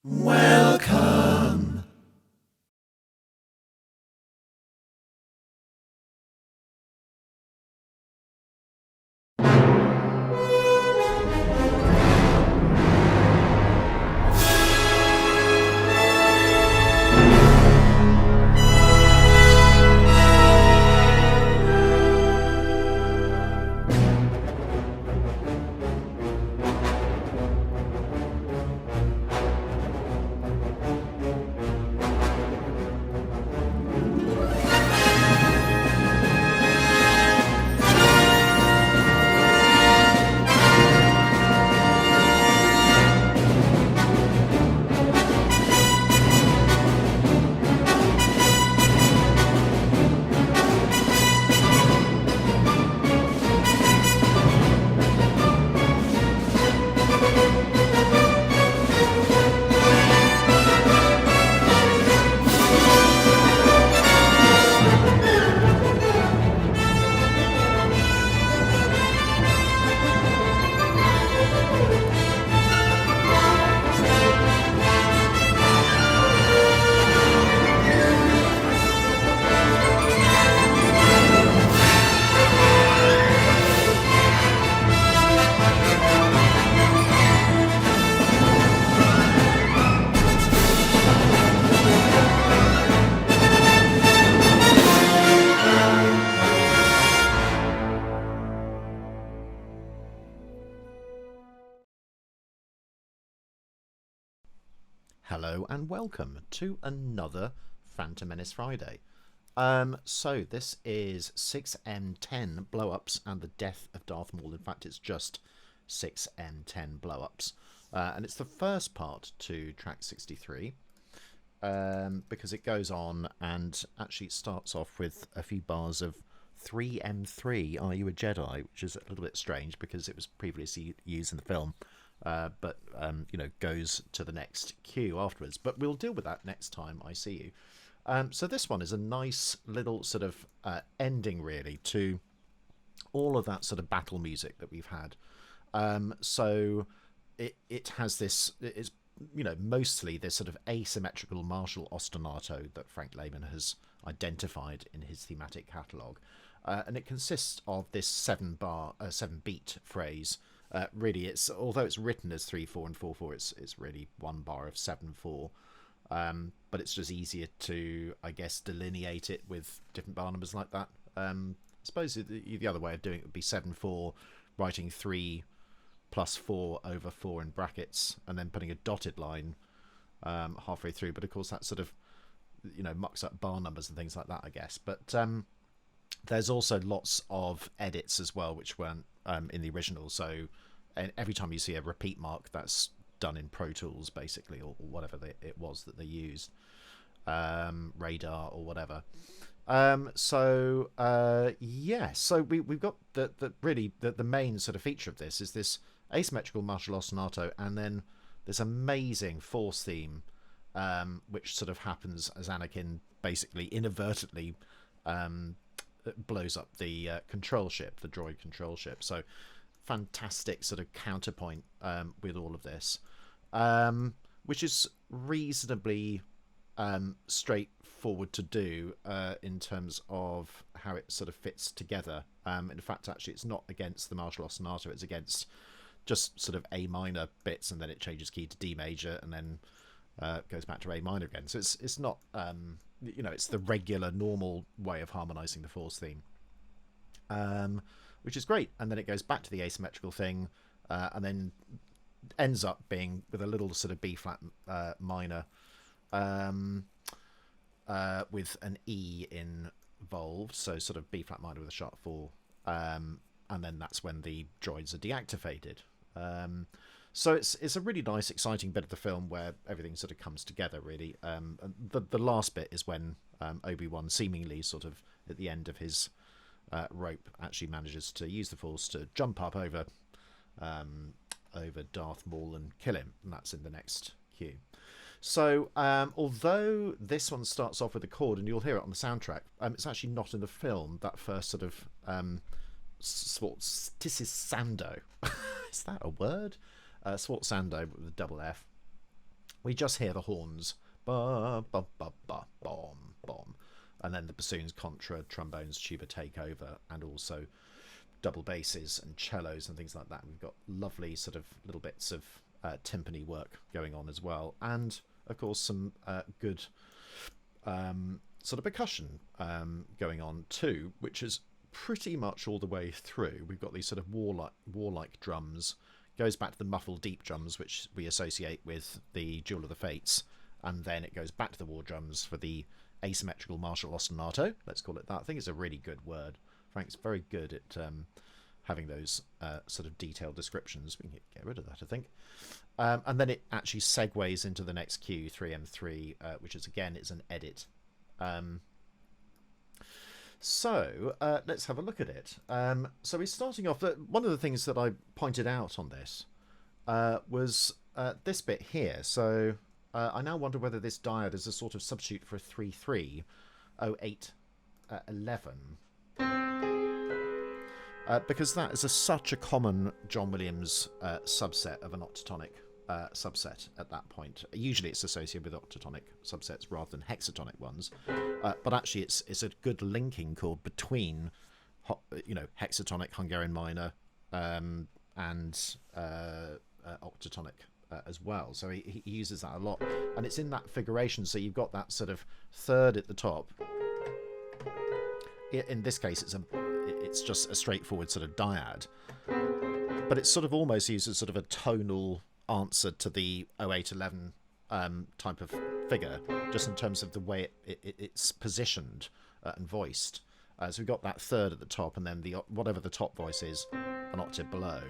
Welcome. Hello and welcome to another Phantom Menace Friday. So this is 6M10 blow-ups and the death of Darth Maul. In fact, it's just 6M10 blow-ups. And it's the first part to track 63 because it goes on and actually starts off with a few bars of 3M3, Are You a Jedi? Which is a little bit strange because it was previously used in the film. But goes to the next cue afterwards. But we'll deal with that next time I see you. So this one is a nice little sort of ending, really, to all of that sort of battle music that we've had. So it has this, it's mostly this sort of asymmetrical martial ostinato that Frank Lehman has identified in his thematic catalogue, and it consists of this 7-beat phrase. Really, it's although it's written as 3/4 and 4/4, it's really one bar of 7/4. But it's just easier to, I guess, delineate it with different bar numbers like that. I suppose the other way of doing it would be 7/4, writing 3 plus 4 over 4 in brackets, and then putting a dotted line halfway through. But of course, that sort of mucks up bar numbers and things like that, I guess. But there's also lots of edits as well, which weren't in the original. So every time you see a repeat mark, that's done in Pro Tools, basically, or whatever it was that they used, Radar or whatever. So we've got the main sort of feature of this is this asymmetrical martial ostinato, and then this amazing force theme, which sort of happens as Anakin basically inadvertently blows up the control ship, the droid control ship. So fantastic sort of counterpoint with all of this, which is reasonably straightforward to do in terms of how it sort of fits together. In fact, actually, it's not against the martial ostinato, it's against just sort of A minor bits, and then it changes key to D major, and then goes back to A minor again. So it's not it's the regular normal way of harmonizing the force theme, which is great. And then it goes back to the asymmetrical thing, and then ends up being with a little sort of B flat minor with an E involved, so sort of B flat minor with a sharp 4, and then that's when the droids are deactivated. So it's a really nice, exciting bit of the film where everything sort of comes together, really. The last bit is when Obi-Wan, seemingly sort of at the end of his rope, actually manages to use the Force to jump up over Darth Maul and kill him, and that's in the next cue. So although this one starts off with a chord, and you'll hear it on the soundtrack, it's actually not in the film. That first sort of sforzando. Is that a word? Sforzando with a double F. we just hear the horns, ba ba ba ba bom bom, and then the bassoons, contra, trombones, tuba take over, and also double basses and cellos and things like that. We've got lovely sort of little bits of timpani work going on as well, and of course some good sort of percussion going on too, which is pretty much all the way through. We've got these sort of warlike drums, goes back to the muffled deep drums which we associate with the Duel of the Fates, and then it goes back to the war drums for the asymmetrical martial ostinato, let's call it that. I think it's a really good word. Frank's very good at having those sort of detailed descriptions. We can get rid of that, I think. And then it actually segues into the next cue, 3M3, which is, again, it's an edit. So let's have a look at it. So we're starting off... one of the things that I pointed out on this was this bit here. So I now wonder whether this diode is a sort of substitute for a 3-3, 08, 11. Because that is such a common John Williams subset of an octatonic subset at that point. Usually it's associated with octatonic subsets rather than hexatonic ones, but actually it's a good linking chord between hexatonic Hungarian minor and octatonic as well. So he uses that a lot, and it's in that figuration. So you've got that sort of third at the top. In this case, it's just a straightforward sort of dyad, but it's sort of almost used as sort of a tonal answer to the 0811 type of figure, just in terms of the way it's positioned and voiced. So we've got that third at the top, and then whatever the top voice is, an octave below,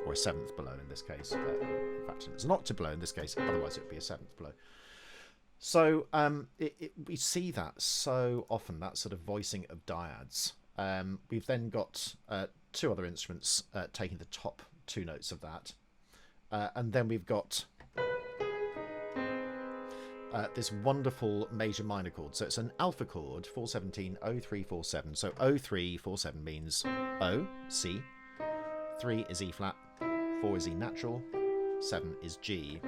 or a seventh below in this case. In fact, it's an octave below in this case, otherwise it would be a seventh below. So we see that so often, that sort of voicing of dyads. We've then got two other instruments taking the top two notes of that. And then we've got this wonderful major minor chord. So it's an alpha chord, 417, 0347. So 0347 means O, C, 3 is E flat, 4 is E natural, 7 is G.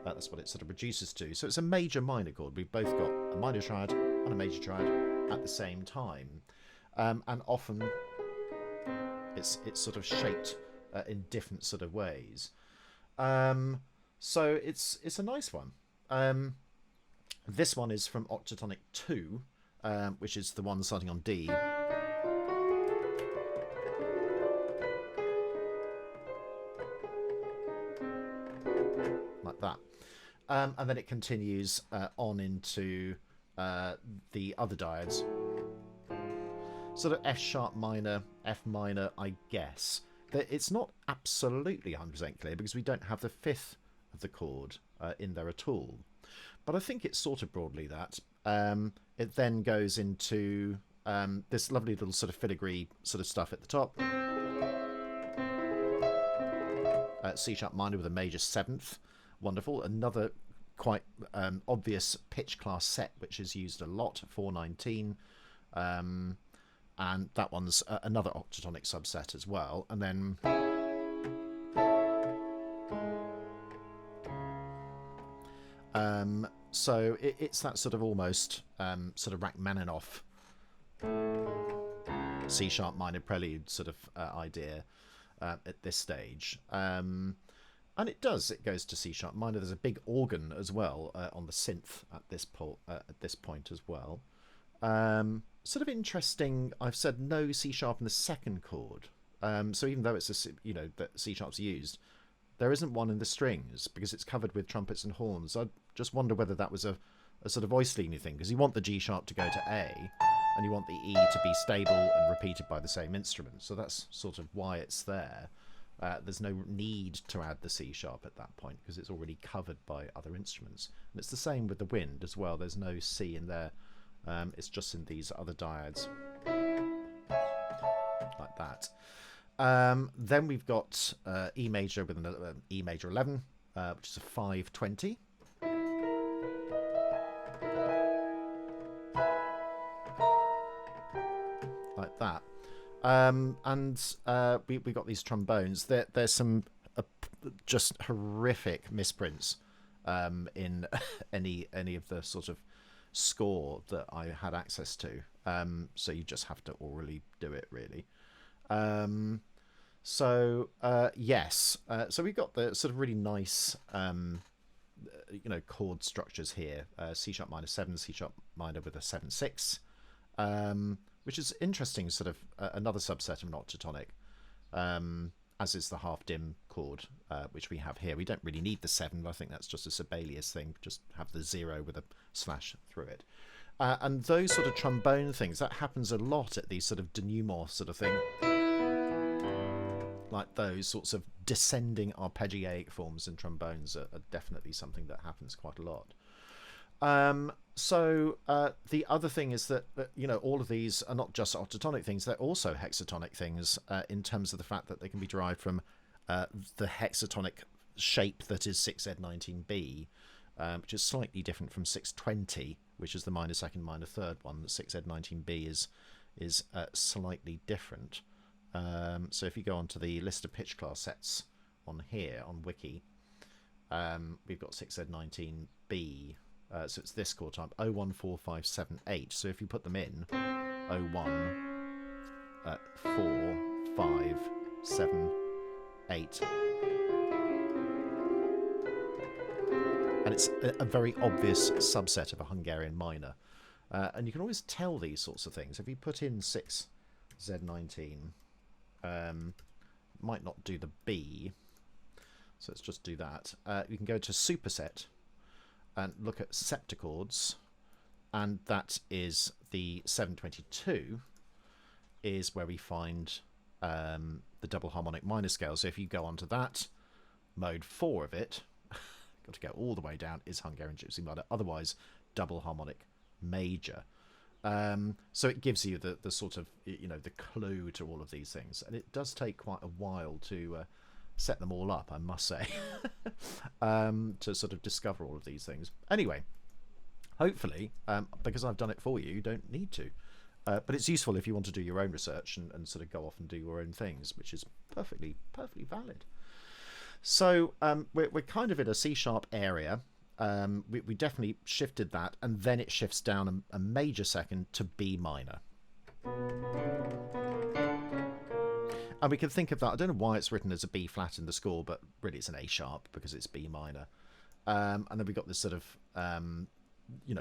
That's what it sort of reduces to. So it's a major minor chord. We've both got a minor triad and a major triad at the same time. And often it's sort of shaped in different sort of ways. So it's a nice one. This one is from octatonic 2, which is the one starting on D. Like that. And then it continues on into the other dyads. Sort of F sharp minor, F minor, I guess. It's not absolutely 100% clear because we don't have the fifth of the chord in there at all. But I think it's sort of broadly that. It then goes into this lovely little sort of filigree sort of stuff at the top. C sharp minor with a major seventh. Wonderful. Another quite obvious pitch class set, which is used a lot, 419. And that one's another octatonic subset as well. And then so it's that sort of almost sort of Rachmaninoff C sharp minor prelude sort of idea at this stage. And it goes to C sharp minor. There's a big organ as well on the synth at this point as well. Sort of interesting. I've said no C sharp in the second chord. So even though it's that C sharp's used, there isn't one in the strings because it's covered with trumpets and horns. I just wonder whether that was a sort of voice leaning thing, because you want the G sharp to go to A, and you want the E to be stable and repeated by the same instrument. So that's sort of why it's there. There's no need to add the C sharp at that point because it's already covered by other instruments. And it's the same with the wind as well. There's no C in there. It's just in these other dyads like that. Then we've got E major with another E major 11, which is a 520. Like that. And we got these trombones. There's some just horrific misprints in any of the sort of score that I had access to. So you just have to orally do it, really. Yes. So we've got the sort of really nice, chord structures here. C sharp minor 7, C sharp minor with a 7/6, which is interesting. Sort of another subset of an octatonic, as is the halfdim chord, which we have here. We don't really need the 7. I think that's just a Sibelius thing. Just have the 0 with a slash through it. And those sort of trombone things, that happens a lot at these sort of denouement sort of thing. Like those sorts of descending arpeggiatic forms in trombones are definitely something that happens quite a lot. The other thing is that all of these are not just octatonic things, they're also hexatonic things, in terms of the fact that they can be derived from the hexatonic shape that is 6Z19B, which is slightly different from 620, which is the minor second, minor third one. The 6Z19B is slightly different. So if you go onto the list of pitch class sets on here on Wiki, we've got 6Z19B. So it's this chord type, 014578. So if you put them in, 01, 4, 5, 7, 8. And it's a very obvious subset of a Hungarian minor. And you can always tell these sorts of things. If you put in 6Z19, might not do the B, so let's just do that. You can go to superset and look at septichords, and that is the 722 is where we find the double harmonic minor scale. So if you go onto that, mode 4 of it, got to go all the way down, is Hungarian gypsy minor, otherwise double harmonic major. So it gives you the sort of, the clue to all of these things. And it does take quite a while to set them all up, I must say, to sort of discover all of these things. Anyway, hopefully, because I've done it for you, you don't need to. But it's useful if you want to do your own research and sort of go off and do your own things, which is perfectly valid. So we're kind of in a C-sharp area. We definitely shifted that, and then it shifts down a major second to B minor. And we can think of that, I don't know why it's written as a B flat in the score, but really it's an A sharp because it's B minor. And then we've got this sort of,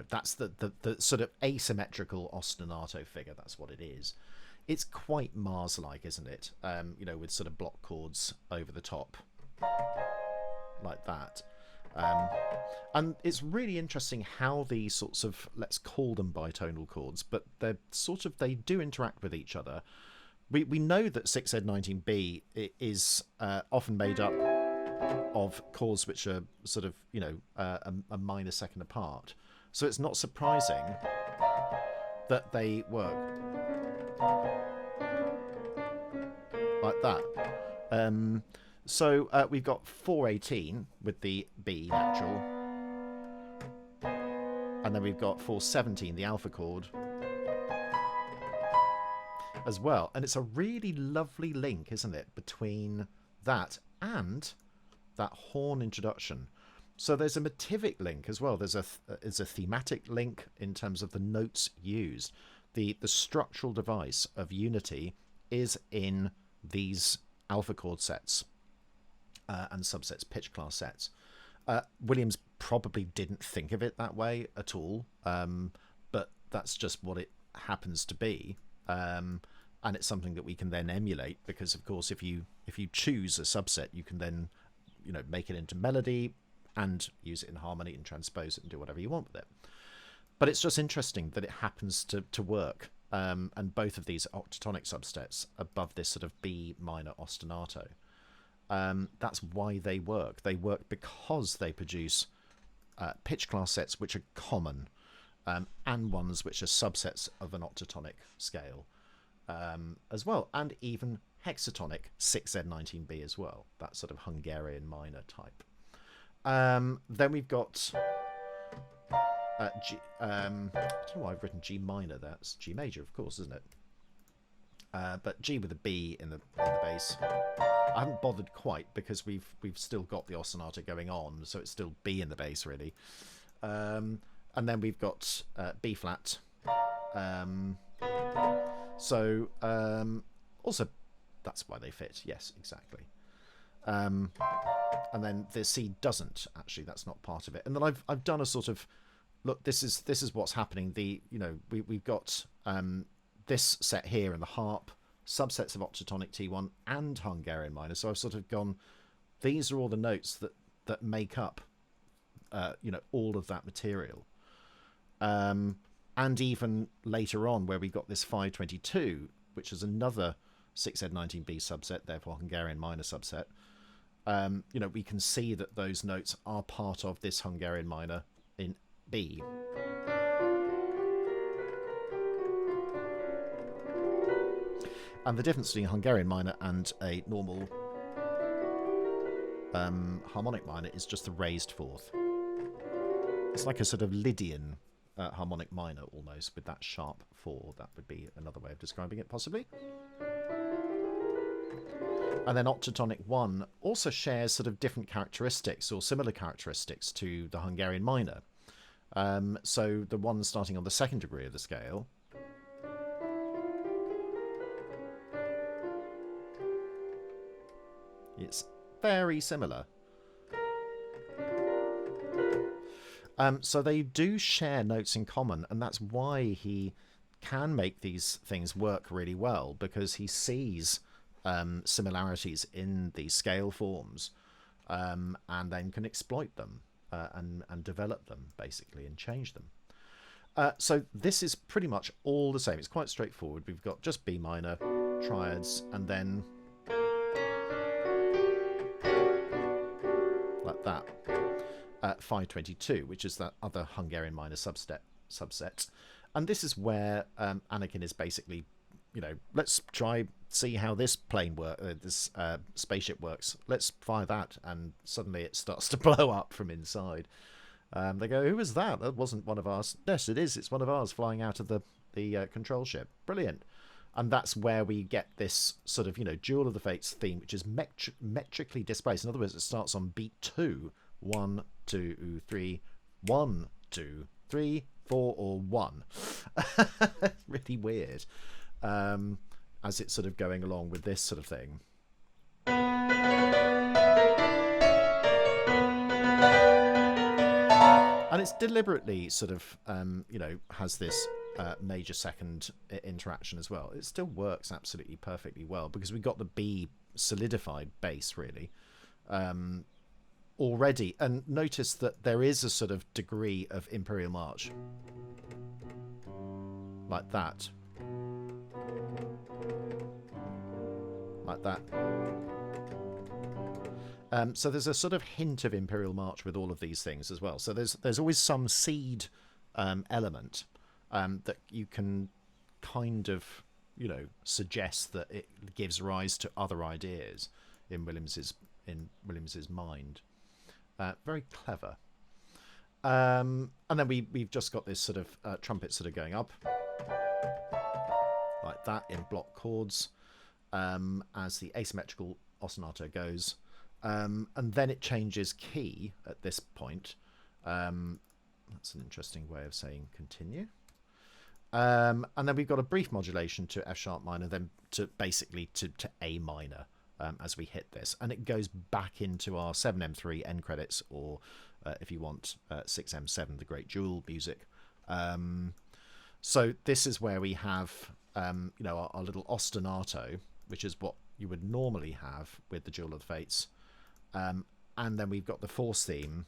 that's the sort of asymmetrical ostinato figure. That's what it is. It's quite Mars-like, isn't it? With sort of block chords over the top, like that. And it's really interesting how these sorts of, let's call them bitonal chords, but they do interact with each other. We know that 6Z19B is often made up of chords which are sort of, a minor second apart. So it's not surprising that they work like that. So we've got 418 with the B natural, and then we've got 417, the alpha chord, as well. And it's a really lovely link, isn't it, between that and that horn introduction. So there's a motivic link as well. There's a thematic link in terms of the notes used. The structural device of unity is in these alpha chord sets. And subsets, pitch class sets. Williams probably didn't think of it that way at all, but that's just what it happens to be, and it's something that we can then emulate, because of course if you choose a subset, you can then make it into melody and use it in harmony and transpose it and do whatever you want with it. But it's just interesting that it happens to work, and both of these octatonic subsets above this sort of B minor ostinato. That's why they work. They work because they produce pitch class sets which are common, and ones which are subsets of an octatonic scale as well, and even hexatonic 6Z19B as well, that sort of Hungarian minor type. Then we've got G, I don't know why I've written G minor, that's G major, of course, isn't it? but G with a B in the bass. I haven't bothered quite because we've still got the ostinato going on, so it's still B in the bass really. And then we've got B flat. Also, that's why they fit. Yes, exactly. And then the C doesn't actually. That's not part of it. And then I've done a sort of look. This is what's happening. We've got this set here in the harp, subsets of octatonic T1 and Hungarian minor. So I've sort of gone. These are all the notes that make up, all of that material. And even later on, where we got this 522, which is another 6Z19B subset, therefore Hungarian minor subset. We can see that those notes are part of this Hungarian minor in B. And the difference between Hungarian minor and a normal harmonic minor is just the raised fourth. It's like a sort of Lydian harmonic minor almost, with that sharp 4. That would be another way of describing it, possibly. And then octatonic 1 also shares sort of different characteristics or similar characteristics to the Hungarian minor. So the one starting on the second degree of the scale it's very similar. So they do share notes in common, and that's why he can make these things work really well, because he sees similarities in these scale forms, and then can exploit them and develop them, basically, and change them. So this is pretty much all the same. It's quite straightforward. We've got just B minor, triads, and then like that. 522, which is that other Hungarian minor subset. And this is where Anakin is basically, let's see how this plane this spaceship works. Let's fire that, and suddenly it starts to blow up from inside. They go, who was that? That wasn't one of ours. Yes, it is. It's one of ours flying out of the control ship. Brilliant. And that's where we get this sort of, Duel of the Fates theme, which is metrically displaced. In other words, it starts on beat 2. 1, 2, 3, 1, 2, 3, 4, or 1. Really weird. As it's sort of going along with this sort of thing. And it's deliberately sort of, has this major second interaction as well. It still works absolutely perfectly well, because we got the B solidified bass, really. Already, and notice that there is a sort of degree of Imperial March like that, so there's a sort of hint of Imperial March with all of these things as well. So there's always some seed element that you can kind of suggest that it gives rise to other ideas in Williams's mind. Very clever. And then we've just got this sort of trumpet sort of going up like that in block chords as the asymmetrical ostinato goes, and then it changes key at this point. That's an interesting way of saying continue. And then we've got a brief modulation to F sharp minor, then to basically to A minor. As we hit this, and it goes back into our 7M3 end credits, or if you want 6M7, the great Duel music. So this is where we have our little ostinato, which is what you would normally have with the Duel of the Fates, and then we've got the force theme.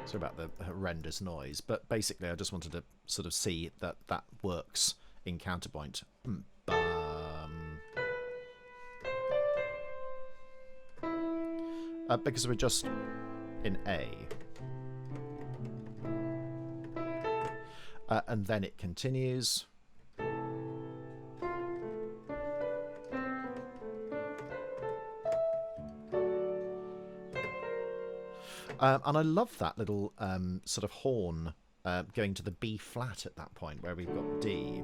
So about the horrendous noise, but basically I just wanted to sort of see that works in counterpoint. Because we're just in A. And then it continues. And I love that little sort of horn going to the B flat at that point, where we've got D.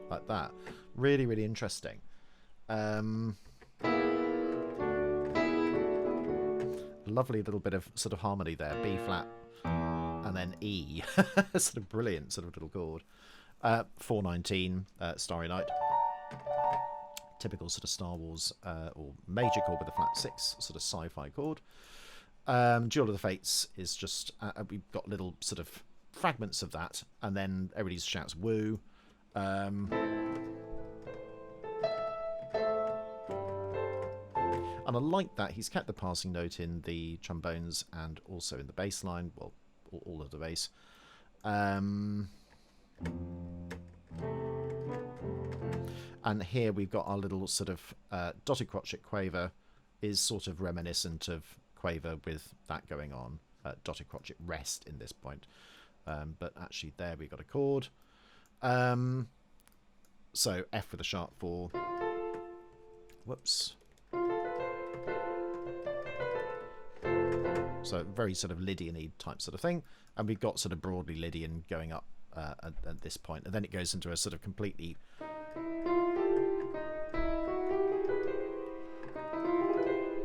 Like that. Really, really interesting. Lovely little bit of sort of harmony there. B flat and then E. Sort of brilliant sort of little chord. 419, Starry Night. Typical sort of Star Wars or major chord with a flat 6, sort of sci-fi chord. Duel of the Fates is just, we've got little sort of fragments of that, and then everybody shouts woo. And I like that he's kept the passing note in the trombones and also in the bass line, well, all of the bass. And here we've got our little sort of dotted crotchet quaver is sort of reminiscent of quaver with that going on. Dotted crotchet rest in this point. But actually there we got a chord. So F with a sharp 4. Whoops. So very sort of Lydian-y type sort of thing. And we've got sort of broadly Lydian going up at this point. And then it goes into a sort of completely...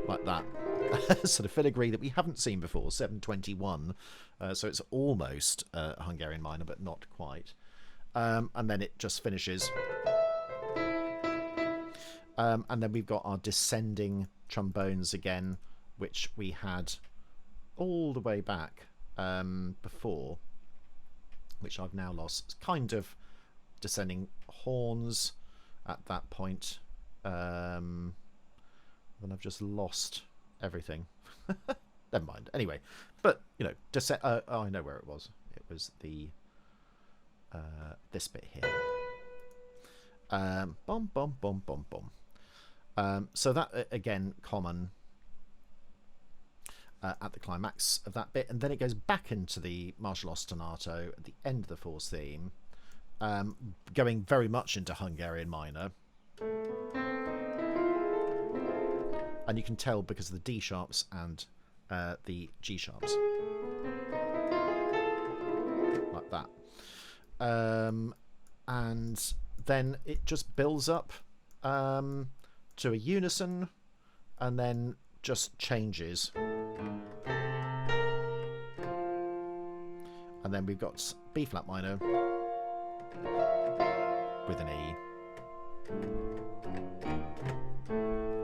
like that. Sort of filigree that we haven't seen before, 721. So it's almost a Hungarian minor, but not quite. And then it just finishes. And then we've got our descending trombones again, which we had all the way back before, which I've now lost. It's kind of descending horns at that point. Then I've just lost everything. Never mind. Anyway, but you know, oh, I know where it was. It was the this bit here. Bom bom bom bom bom. So that again common at the climax of that bit, and then it goes back into the martial ostinato at the end of the fourth theme, going very much into Hungarian minor. And you can tell because of the D sharps and the G sharps. Like that. And then it just builds up to a unison and then just changes. And then we've got B flat minor with an E.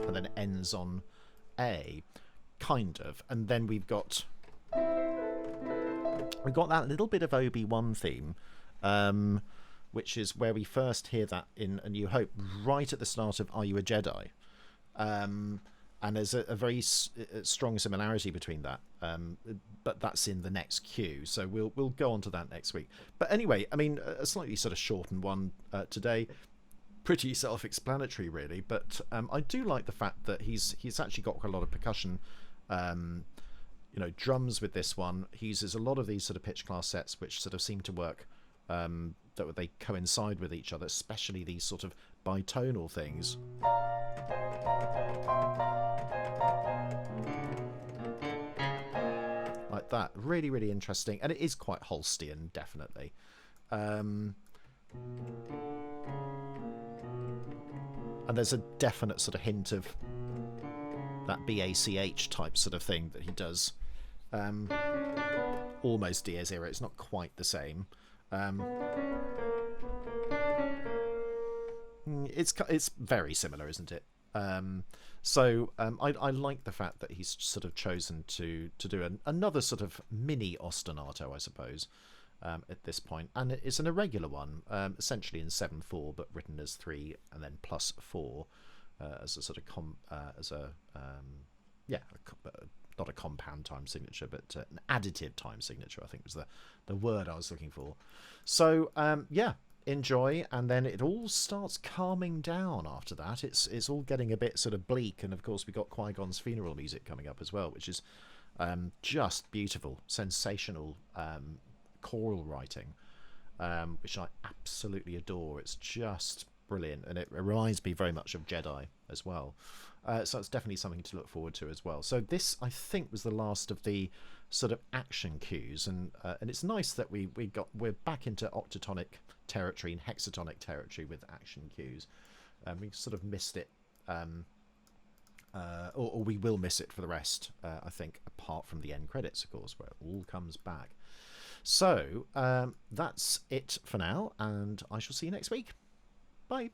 And then it ends on A, kind of. And then we've got that little bit of Obi-Wan theme, which is where we first hear that in A New Hope, right at the start of Are You a Jedi? And there's a very strong similarity between that, but that's in the next cue, so we'll go on to that next week. But anyway, I mean, a slightly sort of shortened one today. Pretty self-explanatory, really, but I do like the fact that he's actually got a lot of percussion, you know, drums with this one. He uses a lot of these sort of pitch class sets, which sort of seem to work, that they coincide with each other, especially these sort of bitonal things. Like that. Really, really interesting, and it is quite Holstein, definitely. And there's a definite sort of hint of that BACH type sort of thing that he does. Almost Diez Irae. It's not quite the same. It's very similar, isn't it? So I like the fact that he's sort of chosen to do another sort of mini ostinato, I suppose. At this point, and it's an irregular one, essentially in 7/4, but written as 3 and then plus 4 as a sort of not a compound time signature, but an additive time signature, I think was the word I was looking for. So yeah, enjoy, and then it all starts calming down after that. It's all getting a bit sort of bleak, and of course we got Qui-Gon's funeral music coming up as well, which is just beautiful, sensational. Choral writing, which I absolutely adore. It's just brilliant, and it reminds me very much of Jedi as well. So it's definitely something to look forward to as well. So this, I think, was the last of the sort of action cues, and it's nice that we're back into octatonic territory and hexatonic territory with action cues. We sort of missed it, or we will miss it for the rest, I think, apart from the end credits, of course, where it all comes back. So that's it for now, and I shall see you next week. Bye.